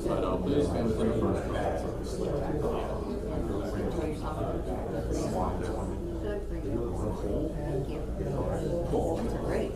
Side out, please. Stand within the first row. Great.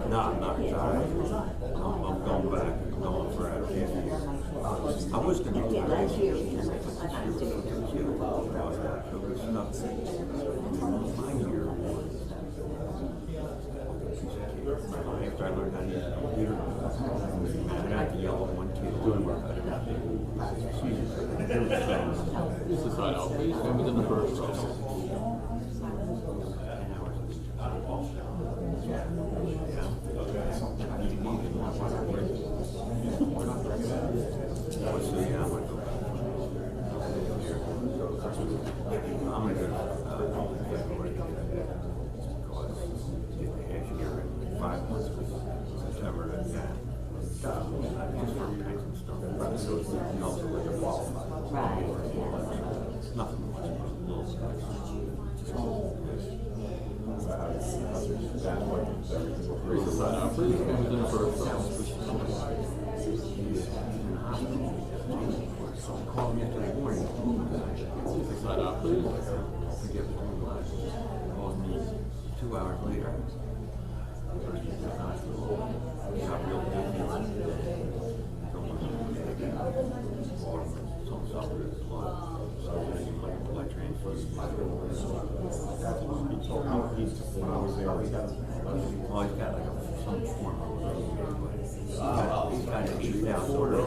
No, I'm not retired. I'm going back. I'm going for a half a year. I was going to retire last year. So it's not. My year was after I learned how to use a computer. And I had to yell at one kid doing work. This is side out, please. Stand within the first row. Please stand within the first row. Call me yesterday morning. Side out, please. Called me 2 hours later. Got real busy. Blood transfusion. Oh, he's got like some form of he's kind of eaten out sort of.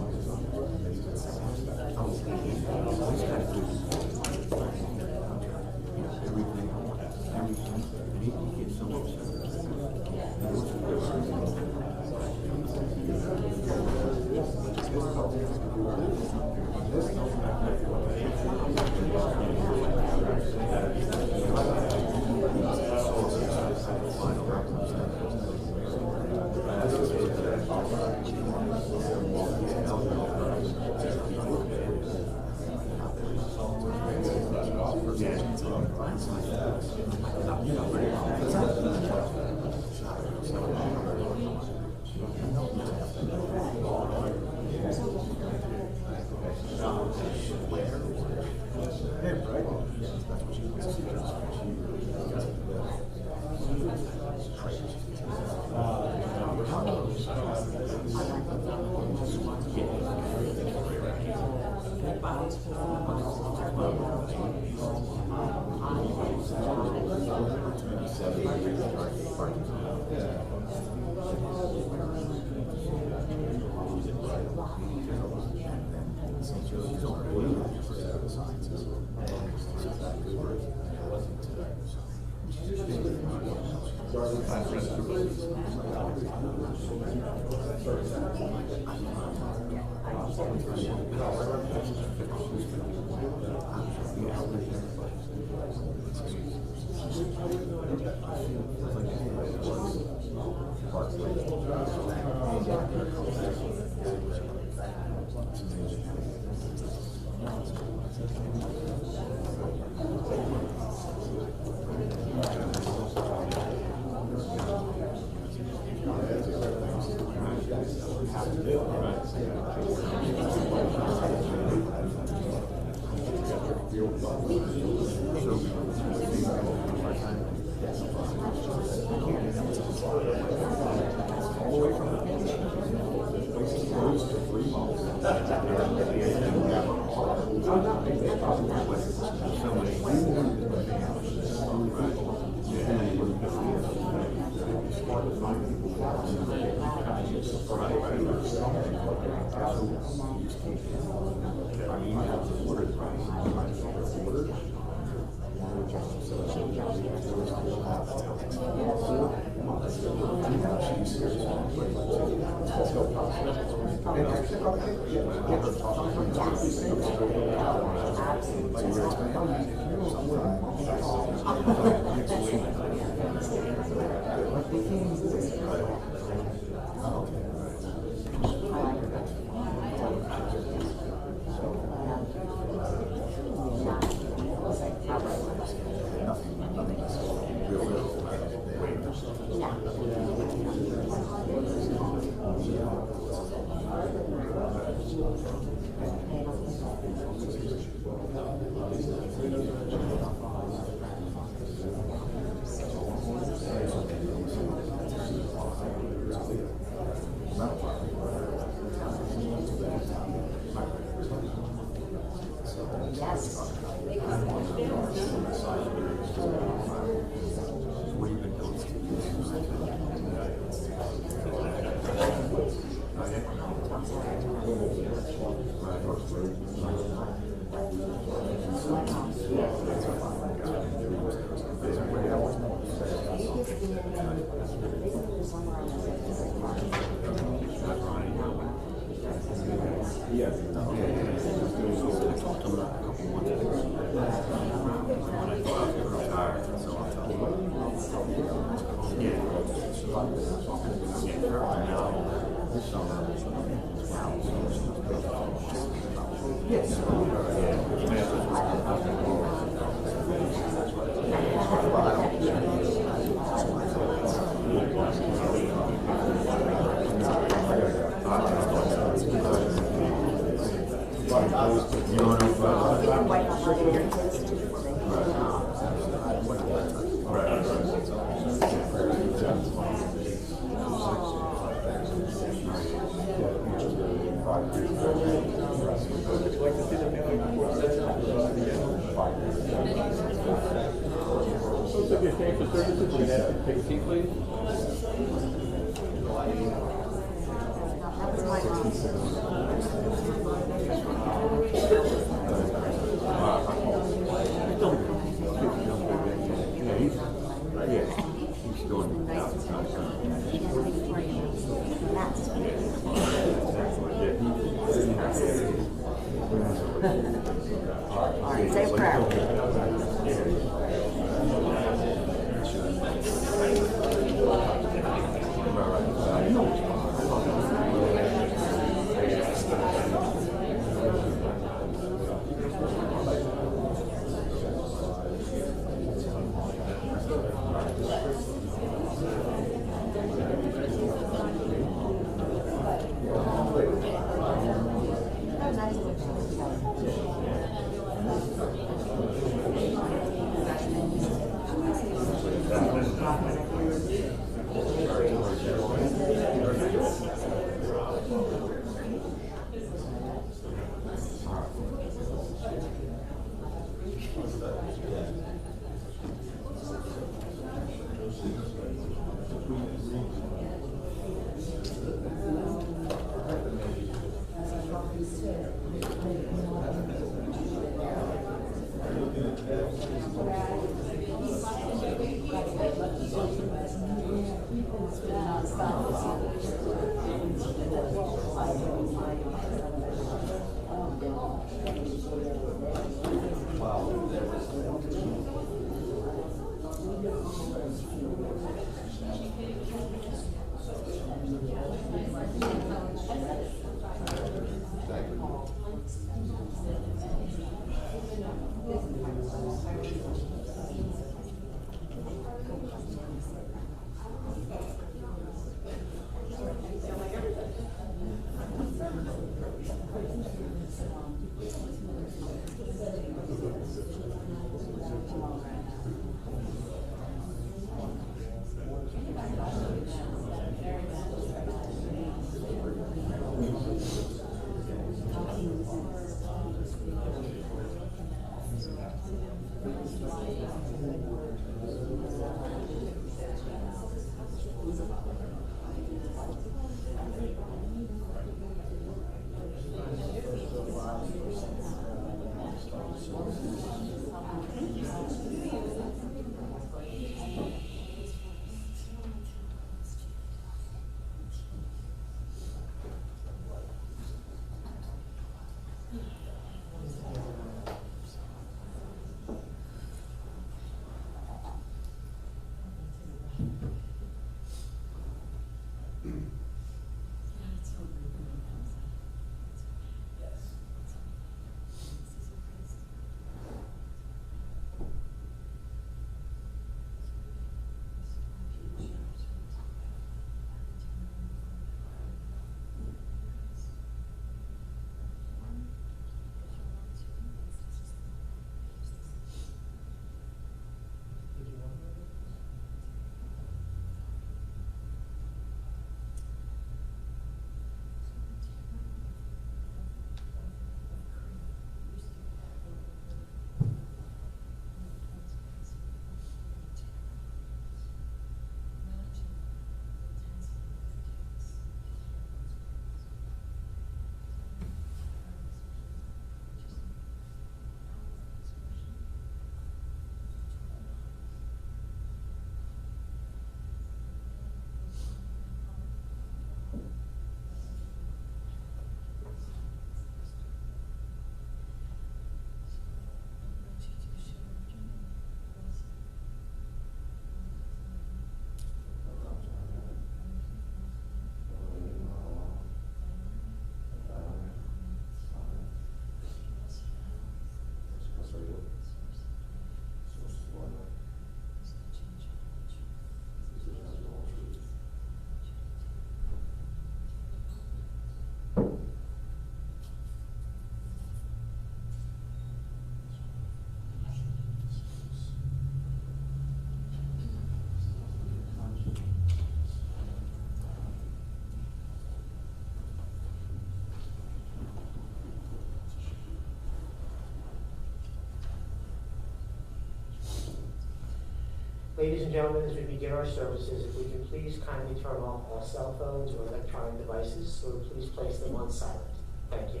Ladies and gentlemen, as we begin our services, if we can please kindly turn off all cell phones or electronic devices, or please place them on silent. Thank you.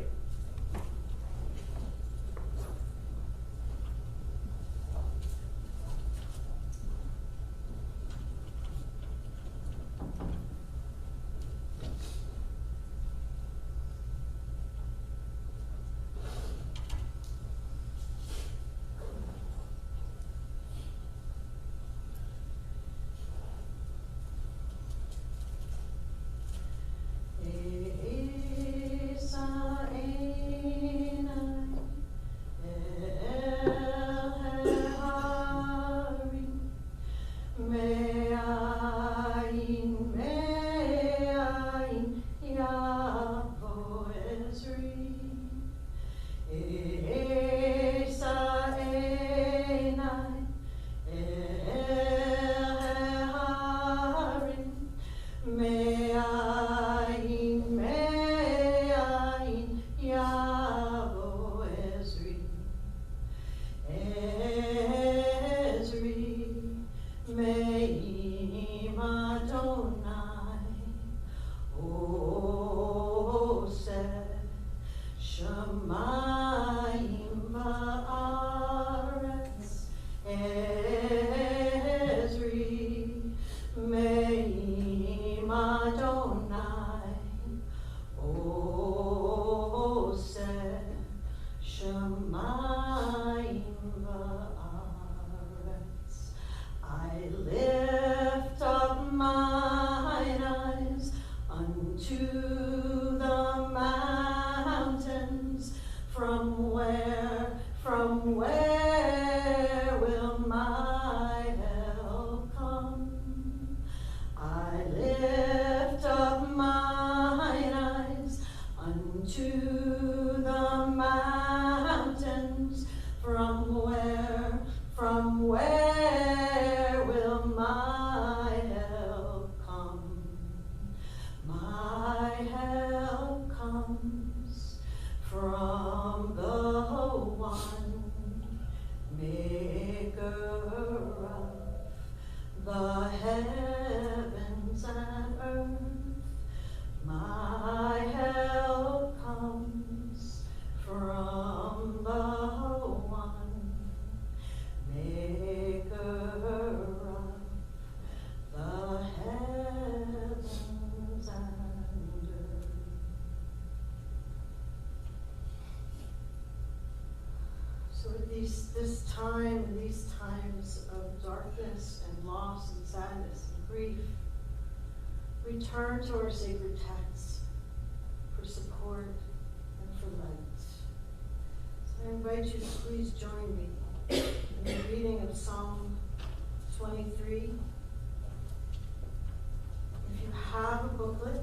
These times of darkness and loss and sadness and grief, we turn to our sacred texts for support and for light. So I invite you to please join me in the reading of Psalm 23. If you have a booklet,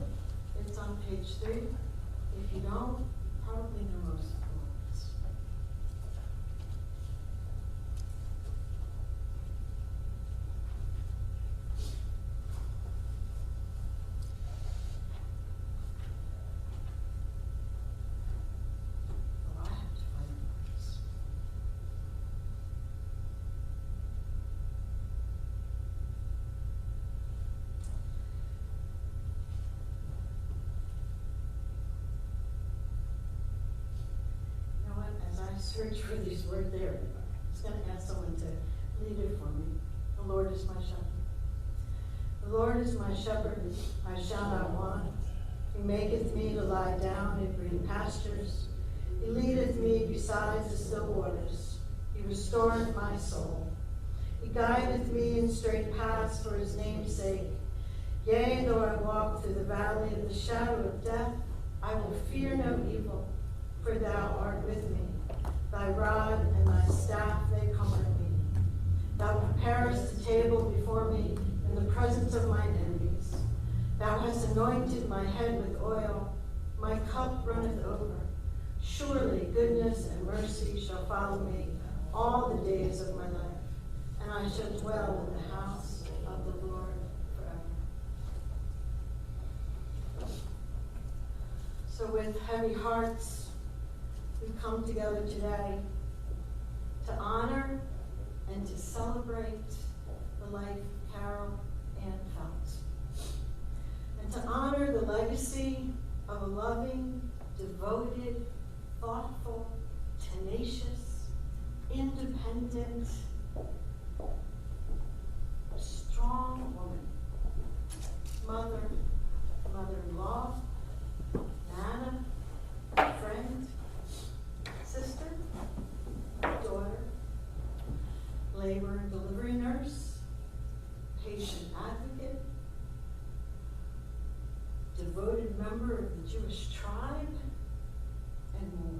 it's on page 3. If you don't, you probably know most of the words. Search for these words there. I'm just going to ask someone to read it for me. The Lord is my shepherd. The Lord is my shepherd, I shall not want. He maketh me to lie down in green pastures. He leadeth me beside the still waters. He restoreth my soul. He guideth me in straight paths for his name's sake. Yea, though I walk through the valley of the shadow of death, I will fear no evil, for thou art with me. Thy rod and thy staff, they comfort me. Thou preparest a table before me in the presence of mine enemies. Thou hast anointed my head with oil. My cup runneth over. Surely goodness and mercy shall follow me all the days of my life, and I shall dwell in the house of the Lord forever. So with heavy hearts, we come together today to honor and to celebrate the life of Carole Ann Phelps, and to honor the legacy of a loving, devoted, thoughtful, tenacious, independent, strong woman, mother, mother-in-law, Nana, friend, sister, daughter, labor and delivery nurse, patient advocate, devoted member of the Jewish tribe, and more.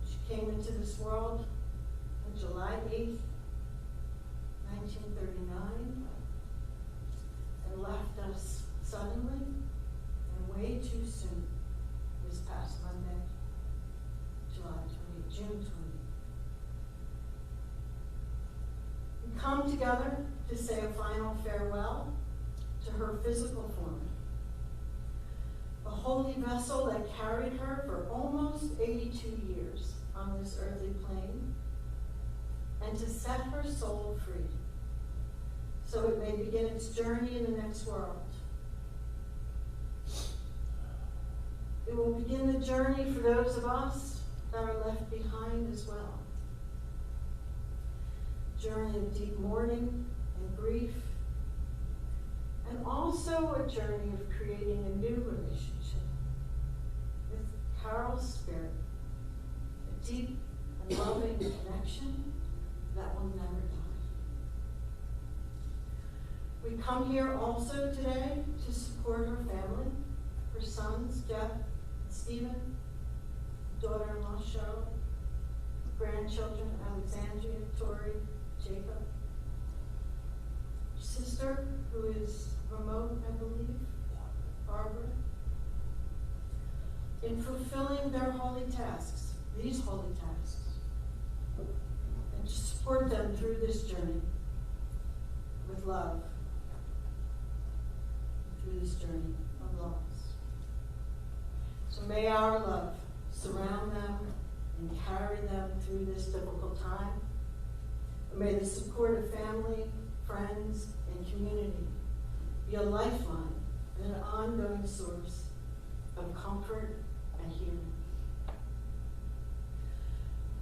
She came into this world on July 8th, 1939, and left us suddenly and way too soon this past Monday, June 20. We come together to say a final farewell to her physical form, a holy vessel that carried her for almost 82 years on this earthly plane, and to set her soul free, so it may begin its journey in the next world. It will begin the journey for those of us that are left behind as well. Journey of deep mourning and grief, and also a journey of creating a new relationship with Carole's spirit, a deep and loving connection that will never die. We come here also today to support her family, her sons, Jeff and Stephen, daughter-in-law, Cheryl, grandchildren, Alexandria, Tori, Jacob, sister, who is remote, I believe, Barbara, in fulfilling their holy tasks, these holy tasks, and to support them through this journey with love, through this journey of loss. So may our love surround them and carry them through this difficult time. And may the support of family, friends, and community be a lifeline and an ongoing source of comfort and healing.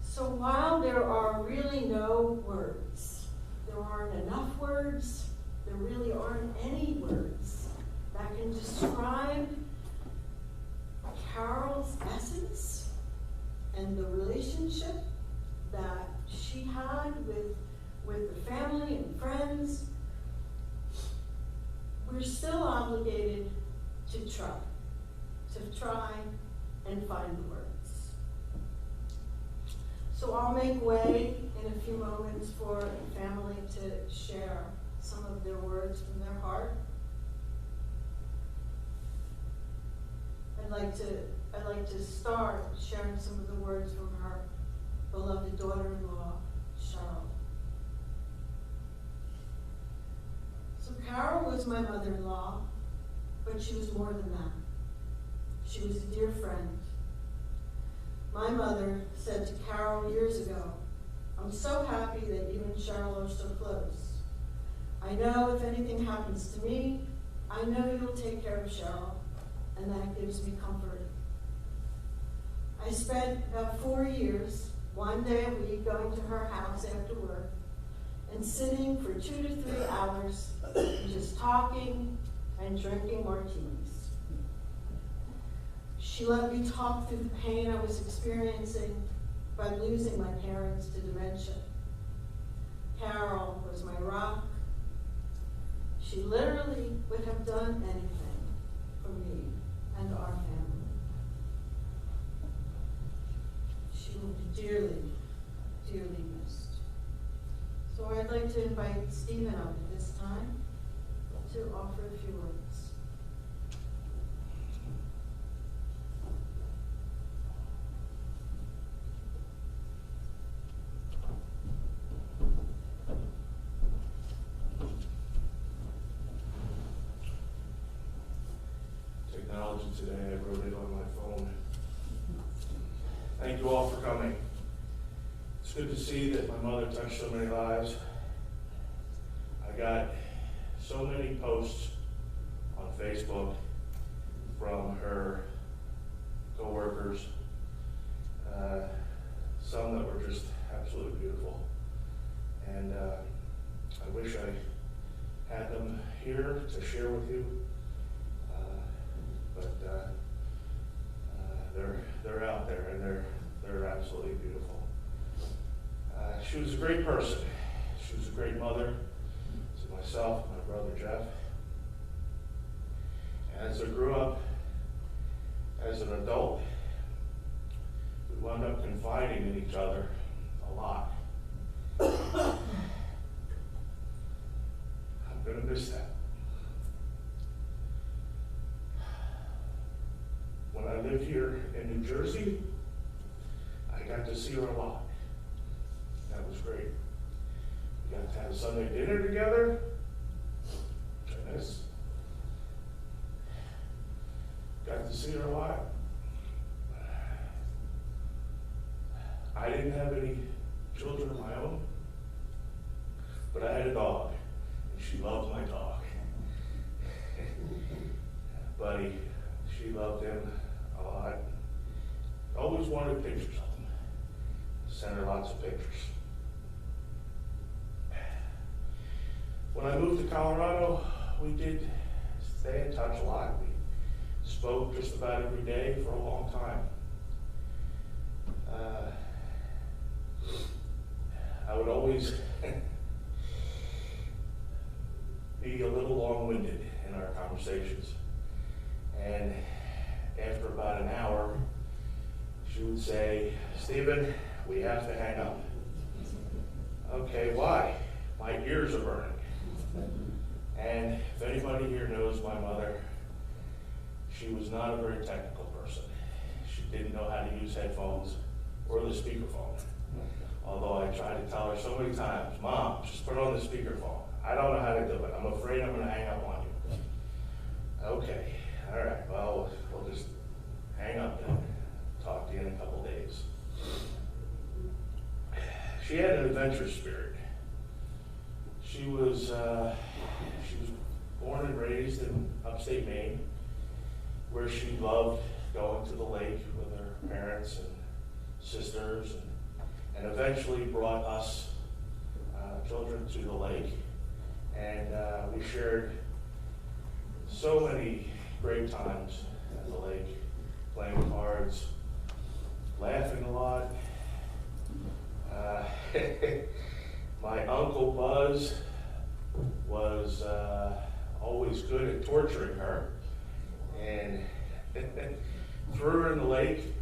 So while there are really no words, there aren't enough words, there really aren't any words that can describe Carole's essence and the relationship that she had with the family and friends, we're still obligated to try and find the words. So I'll make way in a few moments for the family to share some of their words from their heart. I'd like to start sharing some of the words from her beloved daughter-in-law, Cheryl. So Carole was my mother-in-law, but she was more than that. She was a dear friend. My mother said to Carole years ago, "I'm so happy that you and Cheryl are so close. I know if anything happens to me, I know you'll take care of Cheryl, and that gives me comfort." I spent about 4 years, one day a week, going to her house after work and sitting for 2 to 3 hours and just talking and drinking martinis. She let me talk through the pain I was experiencing by losing my parents to dementia. Carole was my rock. She literally would have done anything for me and our family. She will be dearly, dearly missed. So I'd like to invite Stephen up at this time to offer a few words. Technology today, I wrote it on my phone. Thank you all for coming. good to see that my mother touched so many lives. I got so many posts on Facebook from her coworkers, some that were just absolutely beautiful. And I wish I had them here to share with you, but they're out there, and they're absolutely beautiful. She was a great person. She was a great mother to myself, my brother Jeff. And as I grew up as an adult, we wound up confiding in each other a lot. I'm going to miss that. When I lived here in New Jersey, I got to see her a lot. That was great. We got to have Sunday dinner together. Goodness. Got to see her a lot. I didn't have any children of my own, but I had a dog, and she loved my dog. Buddy, she loved him a lot. Always wanted pictures of him. Sent her lots of pictures. When I moved to Colorado, we did stay in touch a lot. We spoke just about every day for a long time. I would always be a little long-winded in our conversations. And after about an hour, she would say, "Stephen, we have to hang up." Okay, why? My ears are burning. And if anybody here knows my mother, she was not a very technical person. She didn't know how to use headphones or the speakerphone. Although I tried to tell her so many times, "Mom, just put on the speakerphone. I don't know how to do it. I'm afraid I'm going to hang up on you." Okay, all right, well, we'll just hang up then. Talk to you in a couple days. She had an adventurous spirit. She was born and raised in upstate Maine, where she loved going to the lake with her parents and sisters, and eventually brought us children to the lake. And we shared so many great times at the lake, playing cards, laughing a lot. My Uncle Buzz was always good at torturing her, and threw her in the lake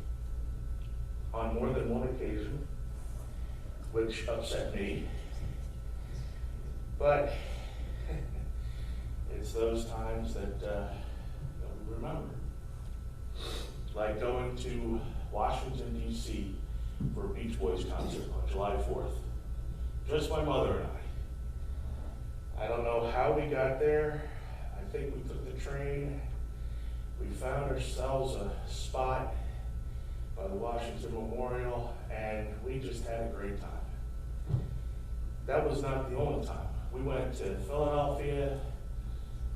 on more than one occasion, which upset me. But it's those times that we remember. Like going to Washington, D.C. for a Beach Boys concert on July 4th. Just my mother and I. I don't know how we got there. I think we took the train. We found ourselves a spot by the Washington Memorial, and we just had a great time. That was not the only time. We went to Philadelphia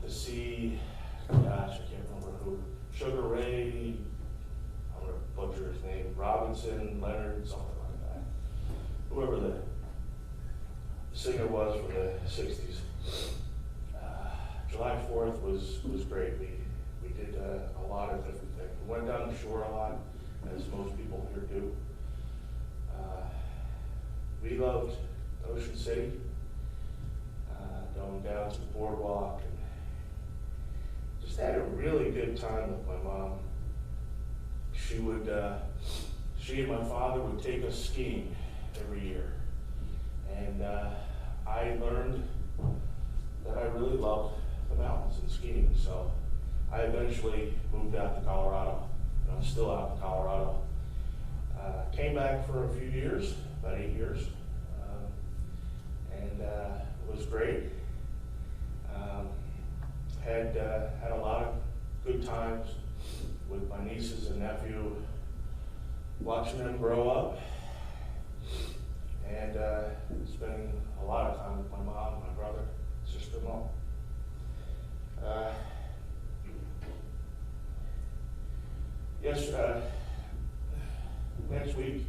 to see, gosh, I can't remember who, Sugar Ray, I'm going to butcher his name, Robinson, Leonard, something like that. Whoever the singer was for the 60s. July 4th was great. We did a lot of different things. We went down the shore a lot, as most people here do. We loved Ocean City, going down to the boardwalk, and just had a really good time with my mom. She and my father would take us skiing every year, and I learned that I really loved the mountains and skiing. So I eventually moved out to Colorado, and I'm still out in Colorado. Came back for a few years, about 8 years, and it was great. Had a lot of good times with my nieces and nephew, watching them grow up. and spending a lot of time with my mom, my brother, sister-in-law. Yes, next week,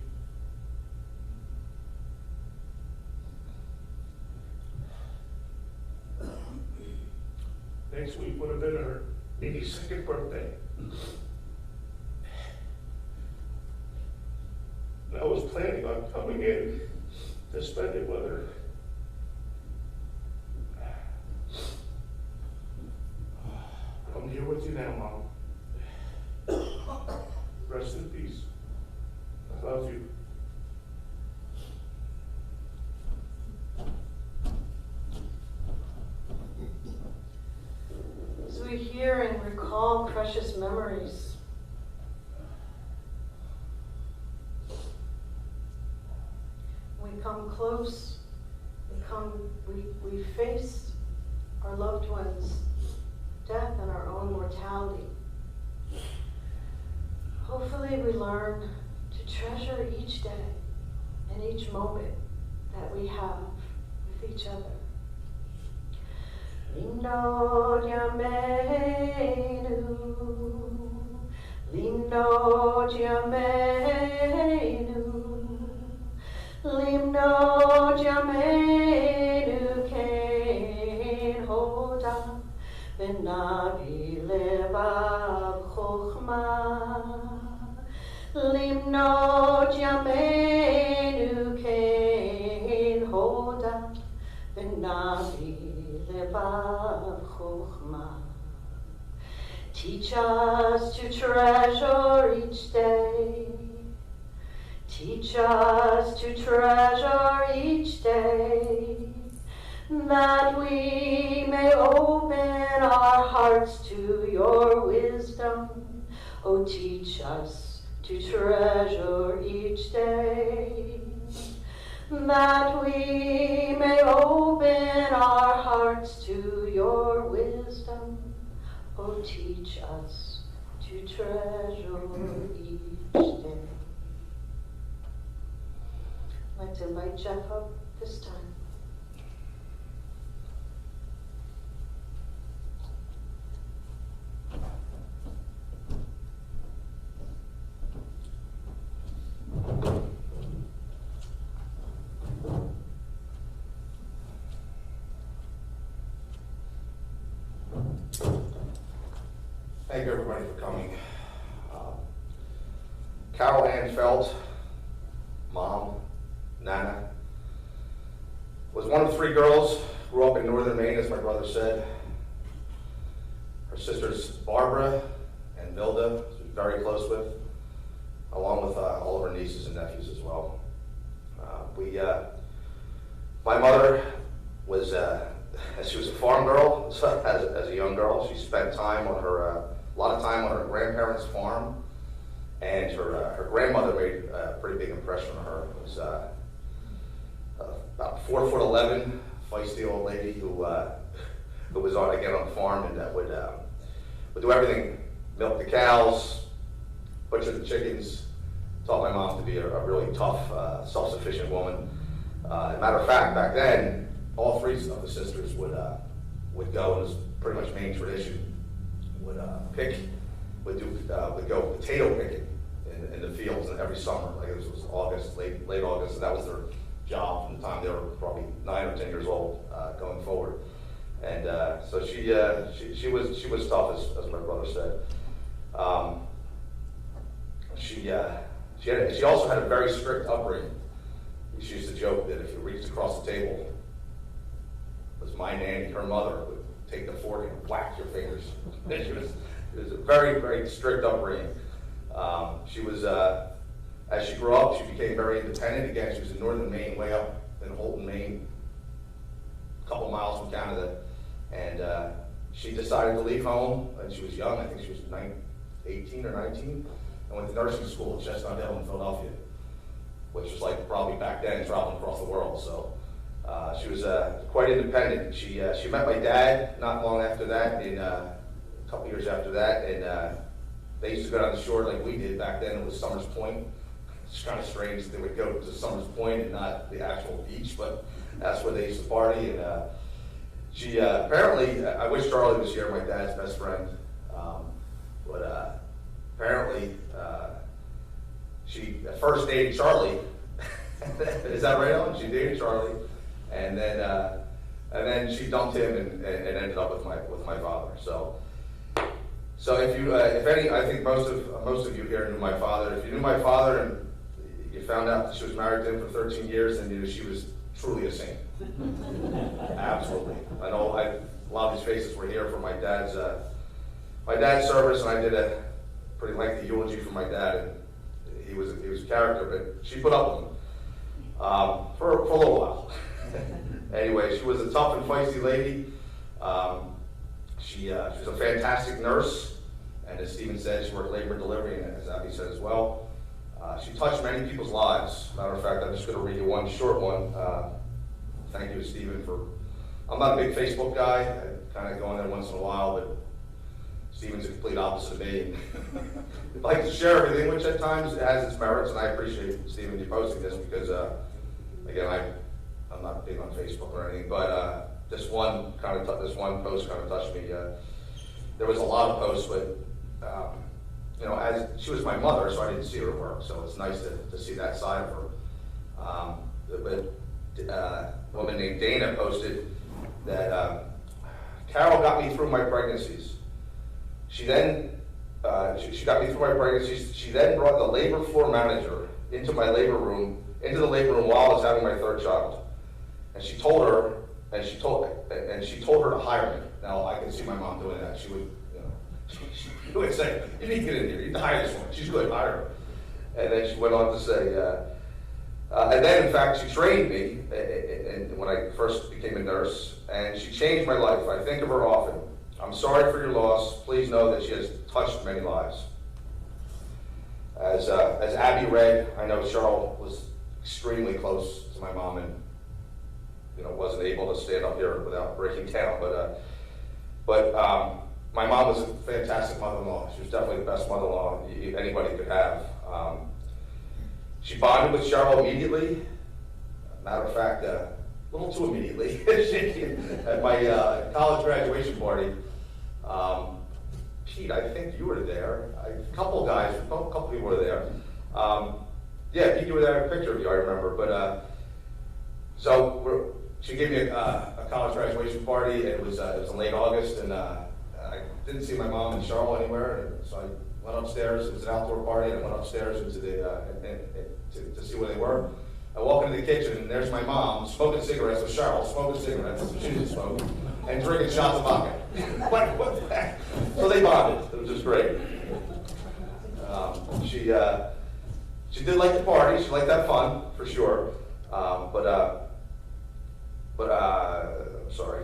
would have been her 82nd birthday. And I was planning on coming in to spend it with her. I'm here with you now, Mom. Rest in peace. I love you. As we hear and recall precious memories, we come close, we face our loved ones' death and our own mortality. Hopefully we learn to treasure each day and each moment that we have with each other. Lino Diamenu, Lino Diamenu, Lino Diamenu, Kain Hoda, Benavi Levav Chochma, Lino Diamenu, Kain Hoda, Benavi Levav Chochma. Teach us to treasure each day. Teach us to treasure each day, that we may open our hearts to your wisdom. Oh, teach us to treasure each day, that we may open our hearts to your wisdom. Oh, teach us to treasure each day. I'd like to invite Jeff up this time. Thank you, everybody, for coming. Carole Ann Felt, mom, Nana, was one of 3 girls, grew up in northern Maine, as my brother said. Her sisters, Barbara and Vilda, she was very close with, along with all of her nieces and nephews as well. My mother was, she was a farm girl, as a young girl. She spent time on a lot of time on her grandparents' farm, and her grandmother made a pretty big impression on her. It was about 4'11", feisty old lady who was on the farm, and that would do everything: milk the cows, butcher the chickens. Taught my mom to be a really tough, self-sufficient woman. As a matter of fact, back then, all 3 of the sisters would go, and it was pretty much Maine tradition. Would go potato picking in the fields every summer. Like, this was August, late August, and that was their job from the time they were probably 9 or 10 years old, going forward. And so she was tough, as my brother said. She also had a very strict upbringing. She used to joke that if you reached across the table, it was my nanny, her mother, would take the fork and whack your fingers. It was a very, very strict upbringing. She was, as she grew up, she became very independent. Again, she was in northern Maine, way up in Holton, Maine, a couple miles from Canada. And she decided to leave home when she was young. I think she was 18 or 19, and went to nursing school at Chestnut Hill in Philadelphia, which was like probably back then traveling across the world. So she was quite independent. She met my dad not long after that, a couple years after that, and they used to go down the shore like we did back then. It was Summers Point. it's kind of strange that they would go to Summers Point and not the actual beach, but that's where they used to party. And she apparently, I wish Charlie was here, my dad's best friend, but apparently she at first dated Charlie. Is that right, Ellen? She dated Charlie, and then she dumped him and ended up with my father. So if you, if any, I think most of you here knew my father. If you knew my father and you found out that she was married to him for 13 years, then you knew she was truly a saint. Absolutely. I know a lot of these faces were here for my dad's service, and I did a pretty lengthy eulogy for my dad, and he was a character, but she put up with him for a little while. Anyway, she was a tough and feisty lady. She was a fantastic nurse, and as Stephen said, she worked labor and delivery, and as Abby said as well. She touched many people's lives. Matter of fact, I'm just going to read you one short one. Thank you, Stephen, for. I'm not a big Facebook guy. I kind of go on there once in a while, but Stephen's a complete opposite of me. I'd like to share everything, which at times has its merits, and I appreciate Stephen you posting this because, again, I'm not big on Facebook or anything, but this one post kind of touched me. There was a lot of posts, but as she was my mother, so I didn't see her work, so it's nice to see that side of her. But a woman named Dana posted that Carole got me through my pregnancies. She then she got me through my pregnancies. She then brought the labor floor manager into the labor room while I was having my third child, and she told her to hire me. Now I can see my mom doing that. She would, she would say, "You need to get in here. You need to hire this woman. She's good. Hire her." And then she went on to say, and then in fact she trained me, and when I first became a nurse, and she changed my life. I think of her often. I'm sorry for your loss. Please know that she has touched many lives. As Abby read, I know Carole was extremely close to my mom, and wasn't able to stand up here without breaking down. But my mom was a fantastic mother-in-law. She was definitely the best mother-in-law anybody could have. She bonded with Carole immediately. Matter of fact, a little too immediately. At my college graduation party, Pete, I think you were there. A couple people were there. Yeah, Pete, you were there. I have a picture of you, I remember. But she gave me a college graduation party, and it was in late August, and I didn't see my mom and Carole anywhere, and so I went upstairs. It was an outdoor party, and I went upstairs into to see where they were. I walk into the kitchen, and there's my mom smoking cigarettes with Carole, smoking cigarettes, she didn't smoke, and drinking shots of vodka. What the heck? So they bonded. It was just great. She did like the party. She liked that fun, for sure. Sorry.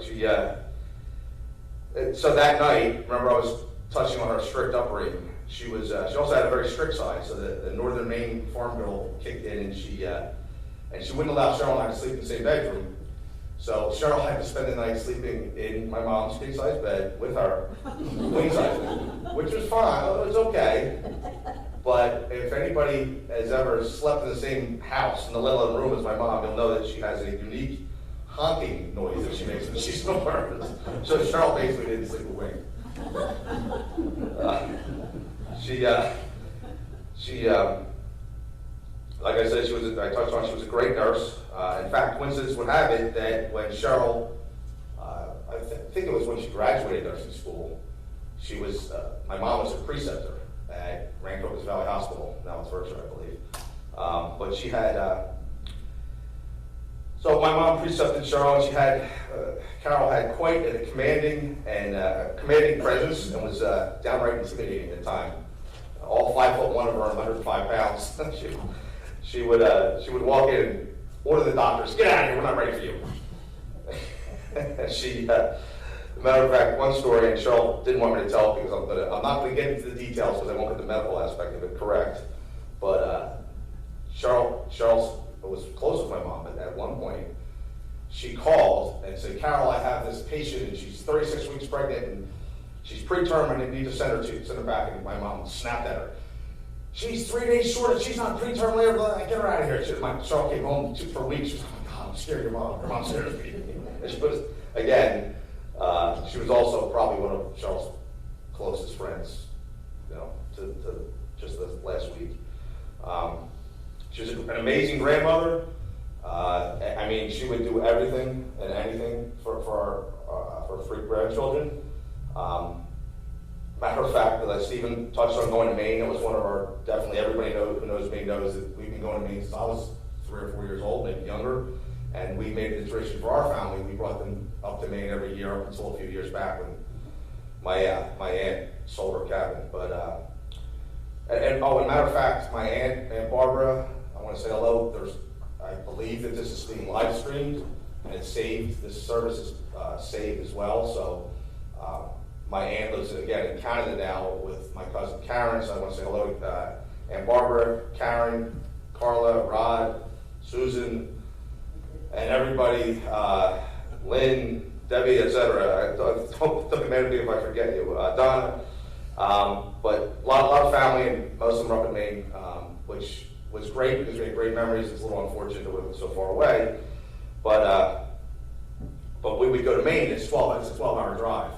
So that night, remember I was touching on her strict upbringing. She also had a very strict side. So the Northern Maine farm girl kicked in, and she wouldn't allow Carole and I to sleep in the same bedroom. So Carole had to spend the night sleeping in my mom's king-size bed with her, queen-size bed, which was fine. It was okay. But if anybody has ever slept in the same house, in the let alone room as my mom, you'll know that she has a unique honking noise that she makes when she snores. So Carole basically didn't sleep a wink. Like I said, she was a great nurse. In fact, coincidence would have it that when Carole, I think it was when she graduated nursing school, my mom was a preceptor at Rancocas Valley Hospital. Now it's Berkshire, I believe. But she had, so my mom precepted Carole, and Carole had quite a commanding presence, and was downright intimidating at the time. All 5'1" of her, 105 pounds. She would walk in and order the doctors, "Get out of here, we're not ready for you." Matter of fact, one story, and Carole didn't want me to tell because I'm not going to get into the details because I won't get the medical aspect of it correct. But Carole was close with my mom, but at one point she called and said, "Carole, I have this patient, and she's 36 weeks pregnant, and she's preterm, and I need to send her back." And my mom snapped at her. she's 3 days short, she's not preterm labor, get her out of here. Cheryl came home for a week, she was like, oh my God, I'm scared of your mom. Her mom's scared of me. And she was, again, she was also probably one of Cheryl's closest friends, you know, to just this last week. She was an amazing grandmother. I mean, she would do everything and anything for our 3 grandchildren. Matter of fact, that Stephen touched on going to Maine, it was one of our, definitely everybody who knows Maine knows that we've been going to Maine since I was 3 or 4 years old, maybe younger. And we made it a tradition for our family. We brought them up to Maine every year up until a few years back when my aunt sold her cabin. But and oh, and matter of fact, my Aunt Barbara, I want to say hello. I believe that this is being live streamed and it's saved. This service is saved as well. So my aunt lives again in Canada now with my cousin Karen. So I want to say hello to Aunt Barbara, Karen, Carla, Rod, Susan, and everybody, Lynn, Debbie, etc. Don't be mad at me if I forget you. Donna, but a lot of family, and most of them are up in Maine, which was great because we had great memories. It's a little unfortunate that we were so far away, but we would go to Maine. It's a 12-hour drive,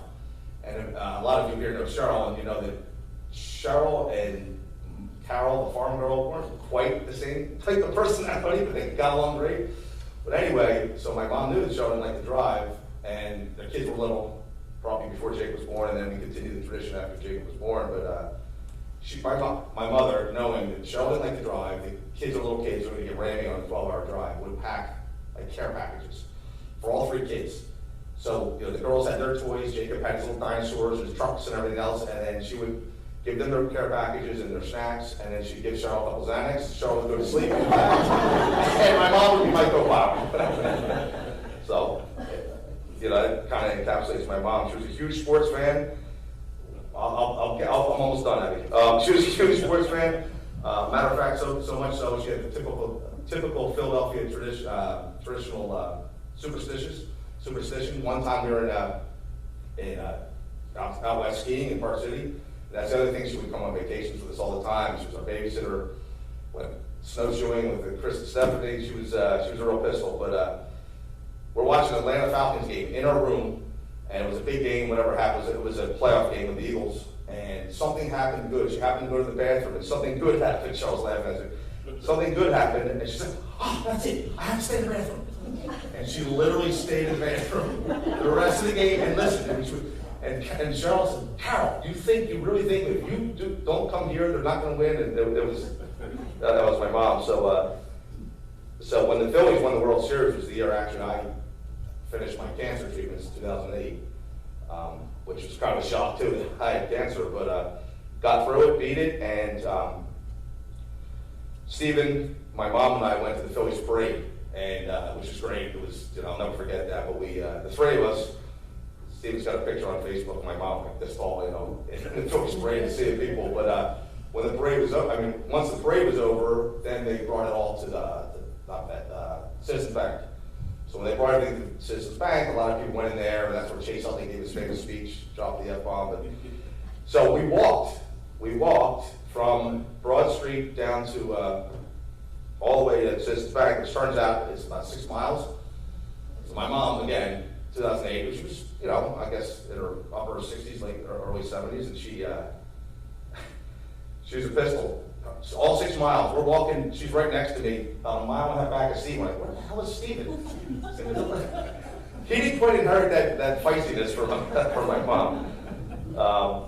and a lot of you here know Cheryl, and you know that Cheryl and Carole, the farm girl, weren't quite the same type of personality, but they got along great. But anyway, so my mom knew that Cheryl didn't like to drive, and their kids were little, probably before Jake was born, and then we continued the tradition after Jake was born. But my mother, knowing that Cheryl didn't like to drive, the kids are little kids, were going to get Rammy on a 12-hour drive, would pack like care packages for all 3 kids. So you know, the girls had their toys, Jacob had his little dinosaurs, his trucks, and everything else, and then she would give them their care packages and their snacks, and then she'd give Cheryl a couple Xanax. Cheryl would go to sleep, and my mom would be my co-pilot. So, you know, that kind of encapsulates my mom. She was a huge sports fan. I'm almost done, Abby. She was a huge sports fan. Matter of fact, so much so she had the typical Philadelphia traditional superstition. One time we were out west skiing in Park City. That's the other thing. She would come on vacations with us all the time. She was our babysitter. Went snowshoeing with Chris and Stephanie. She was a real pistol. But we're watching the Atlanta Falcons game in our room, and it was a big game. Whatever happens, it was a playoff game with the Eagles, and something happened good. She happened to go to the bathroom, and something good happened. Charles laughing at it. Something good happened, and she said, "Oh, that's it. I have to stay in the bathroom." And she literally stayed in the bathroom the rest of the game and listened. And Cheryl said, "Carole, you really think if you don't come here, they're not going to win?" And that was my mom. So when the Phillies won the World Series, was the year actually I finished my cancer treatments, 2008, which was kind of a shock too that I had cancer, but got through it, beat it, and Stephen, my mom and I went to the Phillies parade, and which was great. It was, I'll never forget that. But we, the 3 of us. Steven's got a picture on Facebook of my mom like this tall, in the Phillies parade to see the people. But when the parade was over, once the parade was over, then they brought it all to Citizens Bank. So when they brought everything to Citizens Bank, a lot of people went in there, and that's where Chase Utley gave his famous speech, dropped the F-bomb. So we walked from Broad Street down to all the way to Citizens Bank, which turns out is about 6 miles. So my mom, again, 2008, which was, I guess in her upper 60s, late or early 70s, and she was a pistol. All 6 miles, we're walking, she's right next to me, about a mile and a half back of Steve. I'm like, where the hell is Steven? He didn't quite inherit that feistiness from my mom. I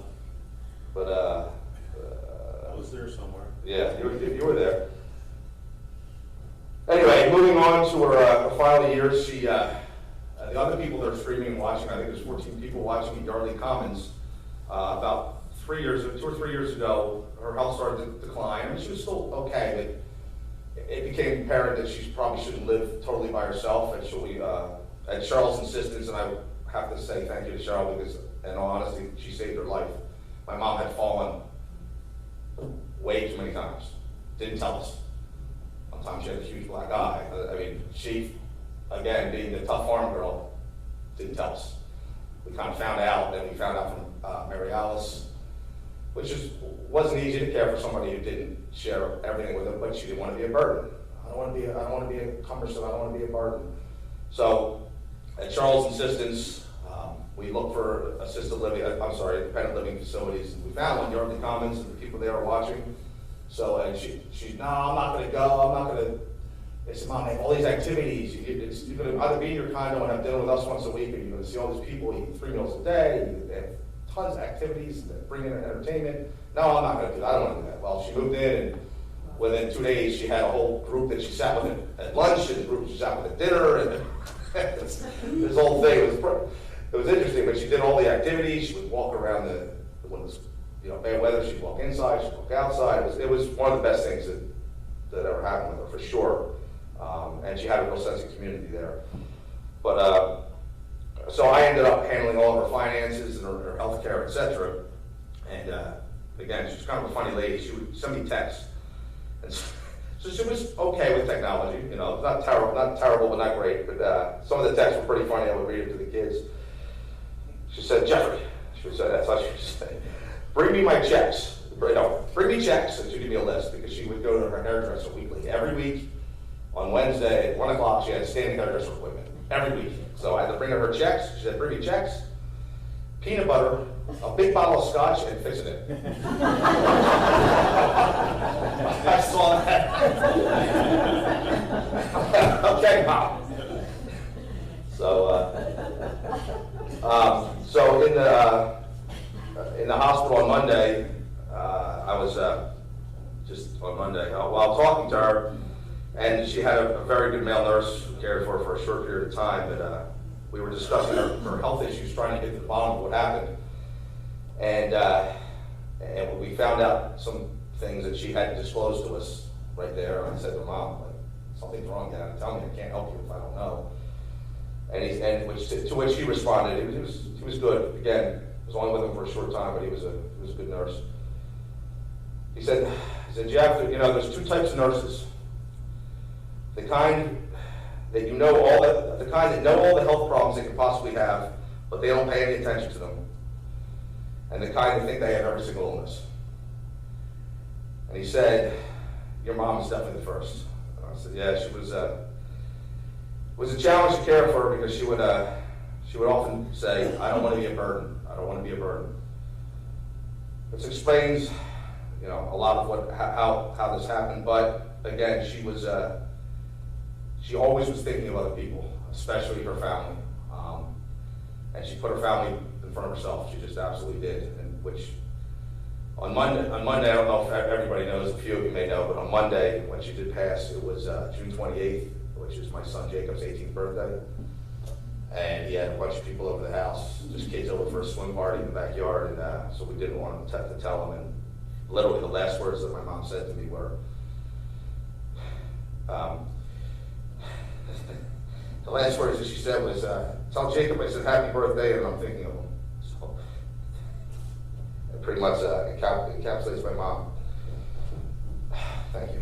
was there somewhere. Yeah, you were there. Anyway, moving on to her final years, she, the other people that are streaming and watching, I think there's 14 people watching at Yardley Commons. About 2 or 3 years ago, her health started to decline. She was still okay, but it became apparent that she probably shouldn't live totally by herself. And at Cheryl's insistence, and I have to say thank you to Cheryl because, in all honesty, she saved her life. My mom had fallen way too many times. Didn't tell us. One time she had a huge black eye. She, again, being the tough farm girl, didn't tell us. We kind of found out, then we found out from Mary Alice, wasn't easy to care for somebody who didn't share everything with them, but she didn't want to be a burden. I don't want to be a cumbersome, I don't want to be a burden. So, at Charles' insistence, we looked for independent living facilities, and we found one, Yardley Commons, and the people there are watching. So, and she, no, I'm not going to go, I'm not going to. I said, Mom, they have all these activities. You're going to either be in your condo and have dinner with us once a week, or you're going to see all these people eating 3 meals a day. They have tons of activities that bring in entertainment. No, I'm not going to do that. I don't want to do that. Well, she moved in, and within 2 days, she had a whole group that she sat with at lunch, and a group she sat with at dinner, and this whole thing it was interesting. But she did all the activities. She would walk around when it was bad weather. She'd walk inside. She'd walk outside. It was one of the best things that ever happened with her, for sure. And she had a real sense of community there. But so I ended up handling all of her finances and her health care, etc. And again, she's kind of a funny lady. She would send me texts. And so she was okay with technology, not terrible, but not great. But some of the texts were pretty funny. I would read them to the kids. She said, Jeffrey, she would say, that's how she would say, bring me my checks. Bring me checks. And she'd give me a list, because she would go to her hairdresser weekly. Every week on Wednesday at 1 o'clock, she had standing hairdresser appointment. Every week. So I had to bring her checks. She said, bring me checks, peanut butter, a big bottle of scotch, and fix it. I saw that. Okay, Mom. So in the hospital on Monday, I was just on Monday while talking to her, and she had a very good male nurse who cared for her for a short period of time. But we were discussing her health issues, trying to get to the bottom of what happened, and we found out some things that she hadn't disclosed to us right there. And I said to her, Mom, something's wrong. You have to tell me. I can't help you if I don't know. To which he responded, he was good. Again, I was only with him for a short time, but he was a good nurse. He said, Jeff, there's 2 types of nurses. The kind that know all the health problems they could possibly have, but they don't pay any attention to them. And the kind that think they have every single illness. And he said, your mom is definitely the first. And I said, yeah, she was. It was a challenge to care for her, because she would often say, I don't want to be a burden. I don't want to be a burden. This explains, a lot of how this happened. But again, she always was thinking of other people, especially her family. And she put her family in front of herself. She just absolutely did. And which on Monday, I don't know if everybody knows, a few of you may know, but on Monday when she did pass, it was June 28th. Which is my son Jacob's 18th birthday. And he had a bunch of people over the house, just kids over for a swim party in the backyard, and so we didn't want to tell him. And literally the last words that my mom said to me were, the last words that she said was, tell Jacob I said happy birthday, and I'm thinking of him. So it pretty much encapsulates my mom. Thank you.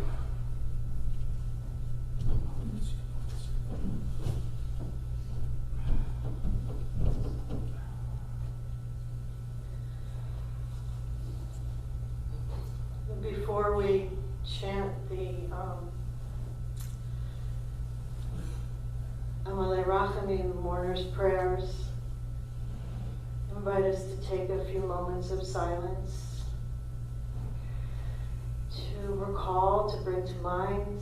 Before we chant the Amalei Rachamim, mourners' prayers, I invite us to take a few moments of silence to recall, to bring to mind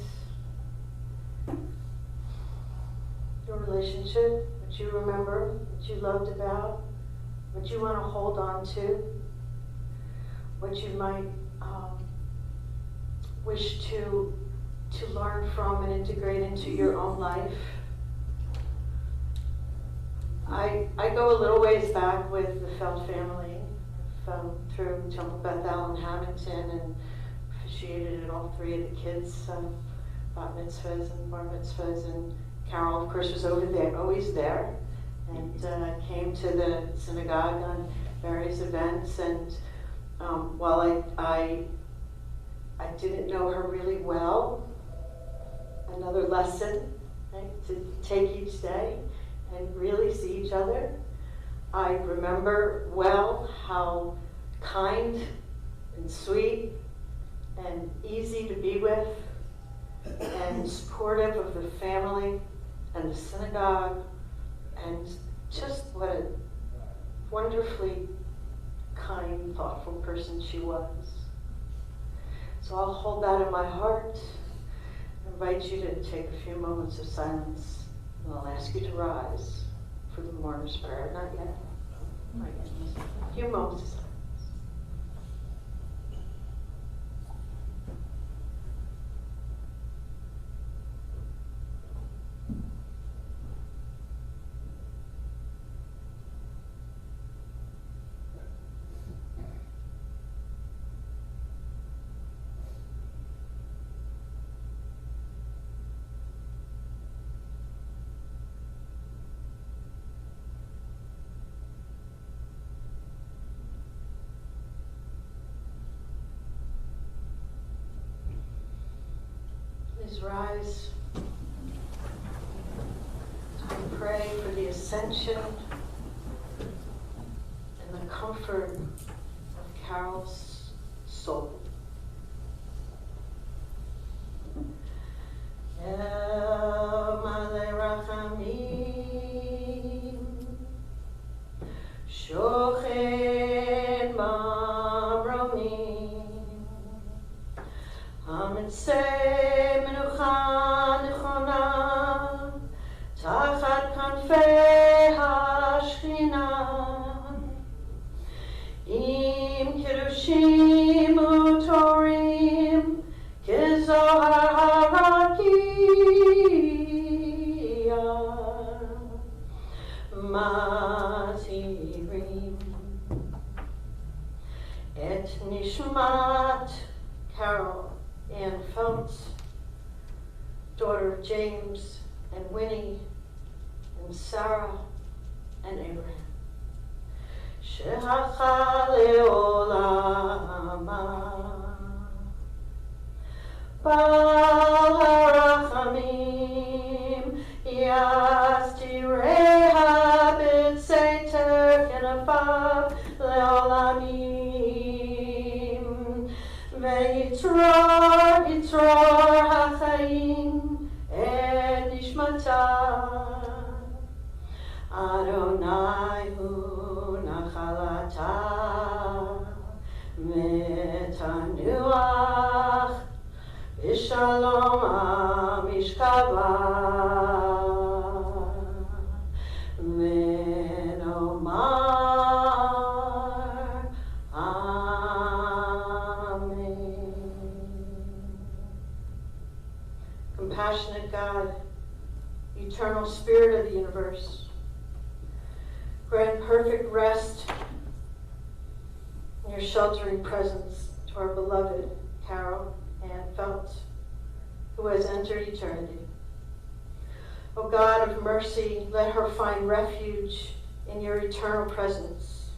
your relationship, what you remember, what you loved about, what you want to hold on to, what you might wish to learn from and integrate into your own life. I go a little ways back with the Feld family, through Temple Bethel and Hamilton, and officiated at all 3 of the kids' bat mitzvahs and bar mitzvahs, and Carole, of course, was over there, always there, and came to the synagogue on various events. And while I didn't know her really well, another lesson, right, to take each day and really see each other. I remember well how kind and sweet and easy to be with and supportive of the family and the synagogue, and just what a wonderfully kind, thoughtful person she was. So I'll hold that in my heart. I invite you to take a few moments of silence, and I'll ask you to rise for the mourner's prayer. Not yet. Not yet. A few moments of silence. Please rise and pray for the ascension and the comfort of Carole's soul. El Malei Rachamim, Shochen Mamromim, Hamitzei Menucha Nechona, Tachat Kanfei HaShchina, Im Kirushim Utorim, Kizohar HaRakiyah, Matirim, Et Nishmat Carole Ann Felt, daughter of James and Winnie and Sarah and Abraham. Shehacha le'olama, Bal harachamim, Yastireha b'tzeiter kenafav le'olamim, Ve'yitror hachaim et nishmata, Adonai hu nachalata, metanuach, V'shalom amishkava, Menomar, Amen. Compassionate God, eternal Spirit of the universe, grant perfect rest in your sheltering presence to our beloved Carole Ann Felt, who has entered eternity. O God of mercy, let her find refuge in your eternal presence,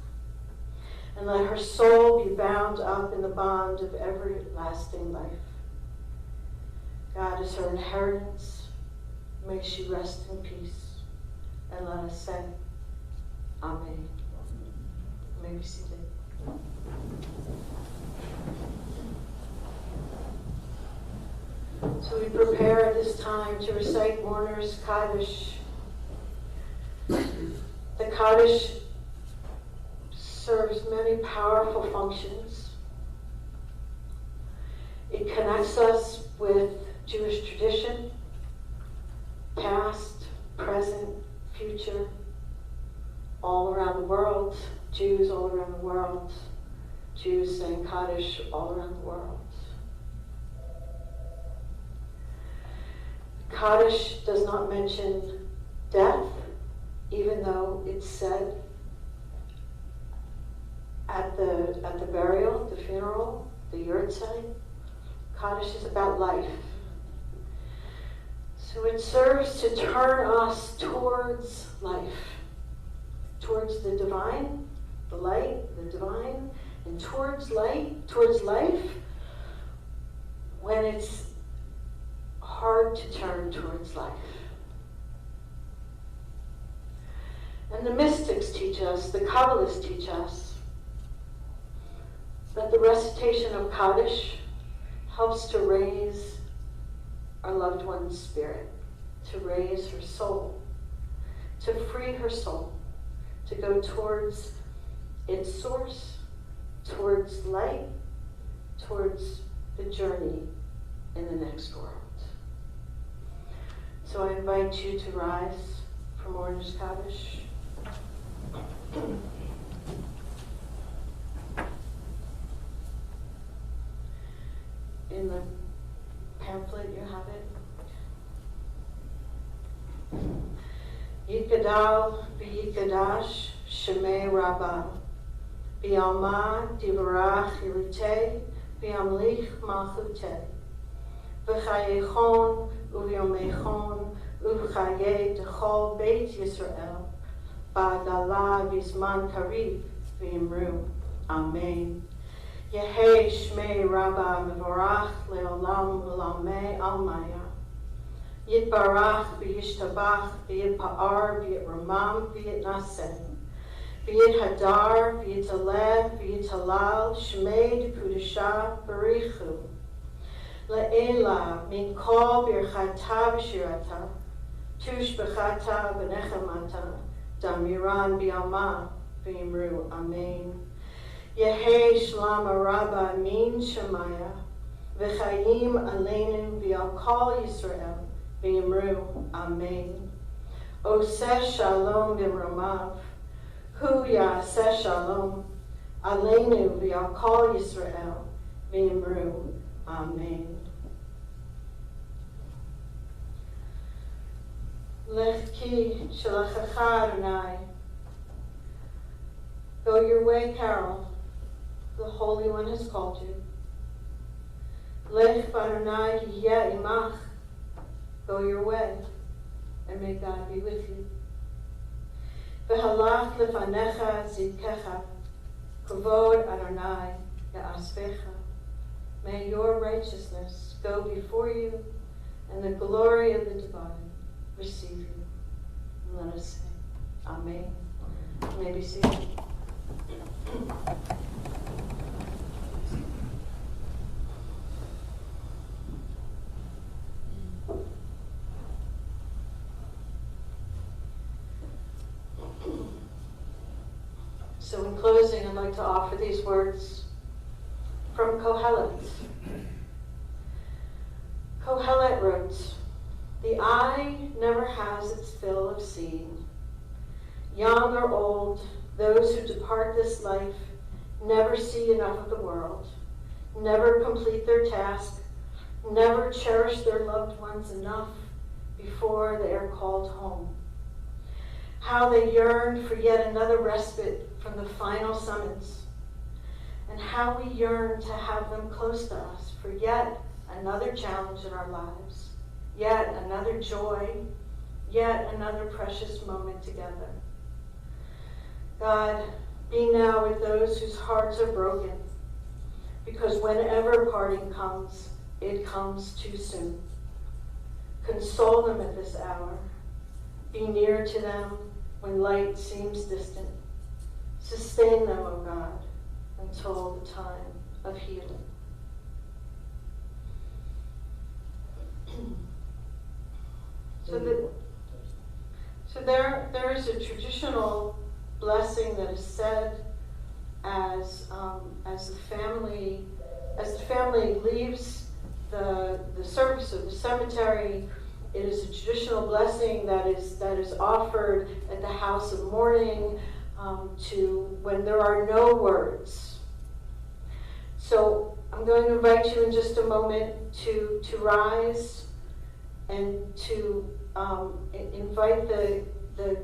and let her soul be bound up in the bond of everlasting life. God is her inheritance. May she rest in peace. And let us say, Amen. You may be seated. So we prepare at this time to recite Mourner's Kaddish. The Kaddish serves many powerful functions. It connects us with Jewish tradition, past, present, future, all around the world, Jews all around the world, Jews saying Kaddish all around the world. Kaddish does not mention death, even though it's said at the burial, the funeral, the yurtzeit. Kaddish is about life. So it serves to turn us towards life, towards the divine, the light, the divine, and towards life, when it's hard to turn towards life. And the mystics teach us, the Kabbalists teach us, that that the recitation of Kaddish helps to raise our loved one's spirit, to raise her soul, to free her soul, to go towards its source, towards light, towards the journey in the next world. So I invite you to rise for Mourner's Kaddish. In the pamphlet you have it. Yikadal v'yikadash shemei rabbah v'yalma divarach yiruteh v'yamlich malchuteh v'chayechon u'vyomechon u'chayeh d'chol beit Yisrael ba'adala v'zman karib v'imru. Amen. Yehei shmei rabbah mevorach leolam u'lamei almaya. Yitbarach v'yishtabach v'yitpa'ar v'yitramam v'yitnaseh. V'yithadar v'yitaleh v'yitalal shmei d'kudashah barichu. Le'ela min kol birchata v'shirata. Tush b'chata v'nechamata. Damiran b'yalma v'imru. Amen. Yehei shlama rabba min shemaya, v'chayim aleinu v'al kol Yisrael, v'yimru, amen. Oseh shalom b'mramav, hu ya'aseh shalom, aleinu v'al kol Yisrael, v'yimru, amen. Lech ki shalachacha Adonai. Go your way, Carole. The Holy One has called you. Lech v'Adonai yeh imach. Go your way, and may God be with you. V'halach lefanecha zidkecha. Kavod Adonai ya'asvecha. May your righteousness go before you, and the glory of the divine receive you. And let us say, Amen. You may be seated. So in closing, I'd like to offer these words from Kohelet. Kohelet wrote, "The eye never has its fill of seeing. Young or old, those who depart this life never see enough of the world, never complete their task, never cherish their loved ones enough before they are called home. How they yearn for yet another respite from the final summons, and how we yearn to have them close to us for yet another challenge in our lives, yet another joy, yet another precious moment together. God, be now with those whose hearts are broken, because whenever parting comes, it comes too soon. Console them at this hour. Be near to them when light seems distant. Sustain them, O God, until the time of healing." So there is a traditional blessing that is said as the family leaves the service of the cemetery. It is a traditional blessing that is offered at the house of mourning to when there are no words. So I'm going to invite you in just a moment to rise and to invite the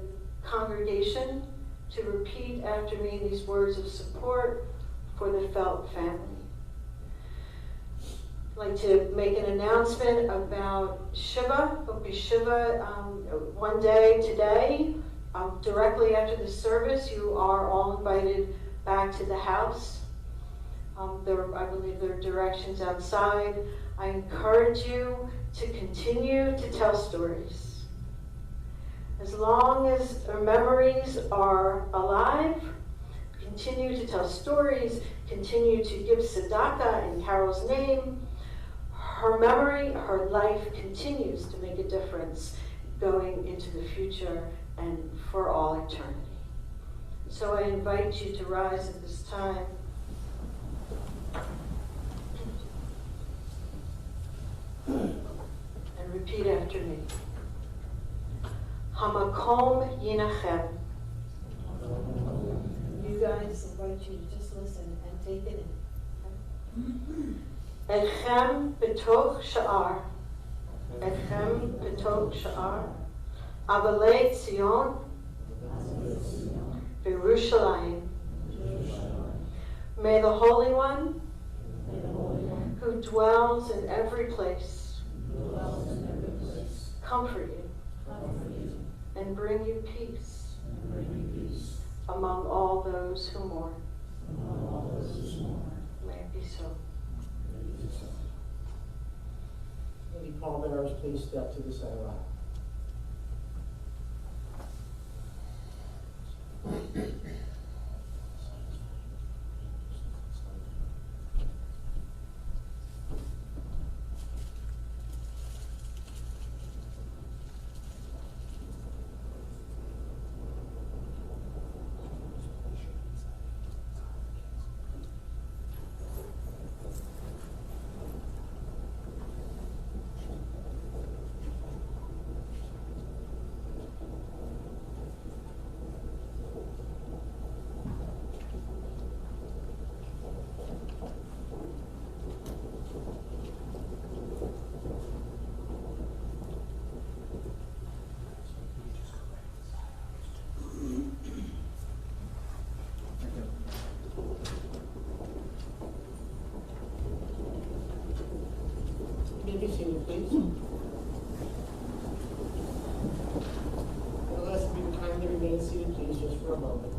congregation to repeat after me these words of support for the Felt family. I'd like to make an announcement about Shiva. There'll be Shiva one day today. Directly after the service, you are all invited back to the house. I believe there are directions outside. I encourage you to continue to tell stories. As long as our memories are alive, continue to tell stories, continue to give tzedakah in Carole's name. Her memory, her life continues to make a difference going into the future and for all eternity. So I invite you to rise at this time. And repeat after me. Hamakom yinachem. You guys, invite you to just listen and take it in. Echem betoch sha'ar. Echem betoch sha'ar. Abalei Tzion. Yerushalayim. May the Holy One, who dwells in every place, comfort you and bring you peace among all those who mourn. May it be so. Lady pallbearers, please step to the center aisle. Be seated, please. I'll ask you to kindly remain seated, please, just for a moment.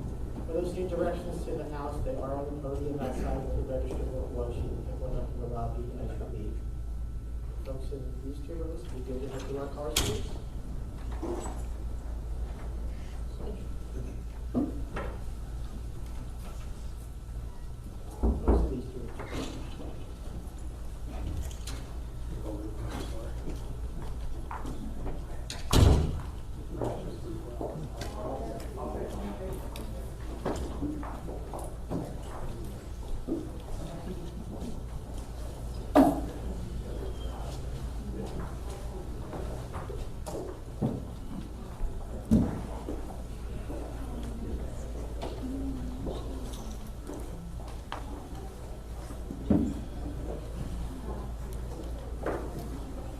For those who need directions to the house, they are on the podium outside with the registered one sheet and one up in the lobby as you leave. Folks in these two rows, we go to head to our car seats. Folks in these two rows.